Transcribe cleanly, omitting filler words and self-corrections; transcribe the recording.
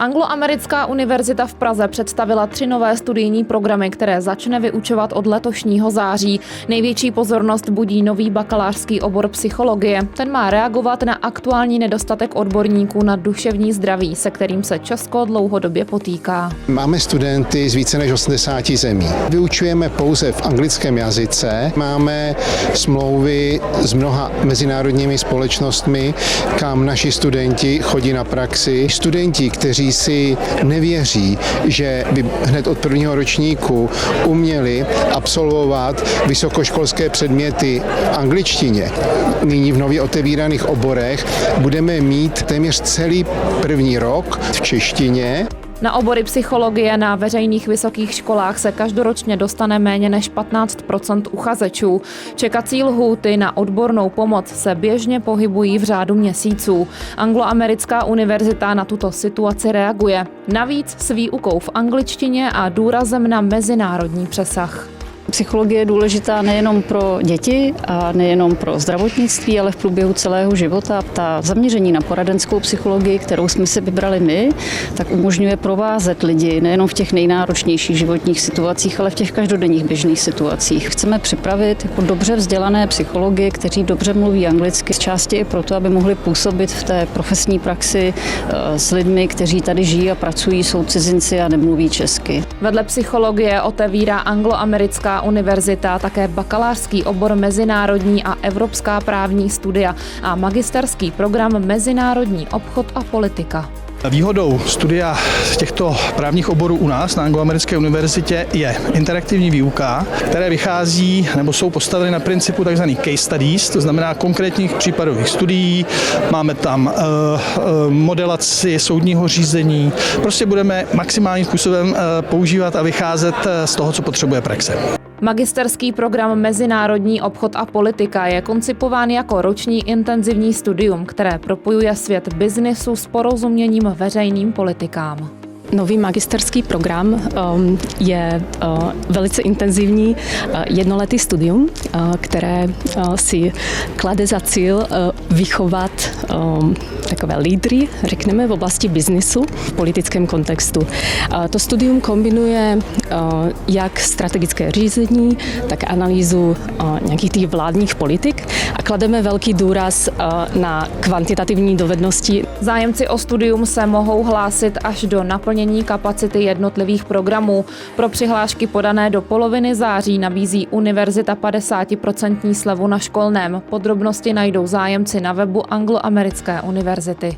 Angloamerická univerzita v Praze představila 3 nové studijní programy, které začne vyučovat od letošního září. Největší pozornost budí nový bakalářský obor psychologie. Ten má reagovat na aktuální nedostatek odborníků na duševní zdraví, se kterým se Česko dlouhodobě potýká. Máme studenty z více než 80 zemí. Vyučujeme pouze v anglickém jazyce. Máme smlouvy s mnoha mezinárodními společnostmi, kam naši studenti chodí na praxi. Studenti, kteří si nevěří, že by hned od prvního ročníku uměli absolvovat vysokoškolské předměty v angličtině. Nyní v nově otevíraných oborech budeme mít téměř celý první rok v češtině. Na obory psychologie na veřejných vysokých školách se každoročně dostane méně než 15 % uchazečů. Čekací lhůty na odbornou pomoc se běžně pohybují v řádu měsíců. Angloamerická univerzita na tuto situaci reaguje. Navíc s výukou v angličtině a důrazem na mezinárodní přesah. Psychologie je důležitá nejenom pro děti a nejenom pro zdravotnictví, ale v průběhu celého života. Ta zaměření na poradenskou psychologii, kterou jsme si vybrali my, tak umožňuje provázet lidi nejenom v těch nejnáročnějších životních situacích, ale v těch každodenních běžných situacích. Chceme připravit jako dobře vzdělané psychology, kteří dobře mluví anglicky, z části i proto, aby mohli působit v té profesní praxi s lidmi, kteří tady žijí a pracují, jsou cizinci a nemluví česky. Vedle psychologie otevírá Angloamerická univerzita také bakalářský obor mezinárodní a evropská právní studia a magisterský program mezinárodní obchod a politika. Výhodou studia těchto právních oborů u nás na Angloamerické univerzitě je interaktivní výuka, které vychází nebo jsou postaveny na principu tzv. Case studies, to znamená konkrétních případových studií. Máme tam modelaci soudního řízení. Prostě budeme maximálním způsobem používat a vycházet z toho, co potřebuje praxe. Magisterský program Mezinárodní obchod a politika je koncipován jako roční intenzivní studium, které propojuje svět biznesu s porozuměním veřejným politikám. Nový magisterský program je velice intenzivní jednoletý studium, které si klade za cíl vychovat takové lídry, řekneme, v oblasti biznisu v politickém kontextu. To studium kombinuje jak strategické řízení, tak analýzu nějakých těch vládních politik a klademe velký důraz na kvantitativní dovednosti. Zájemci o studium se mohou hlásit až do naplnění kapacity jednotlivých programů. Pro přihlášky podané do poloviny září nabízí univerzita 50% slevu na školném. Podrobnosti najdou zájemci na webu Angloamerické univerzity.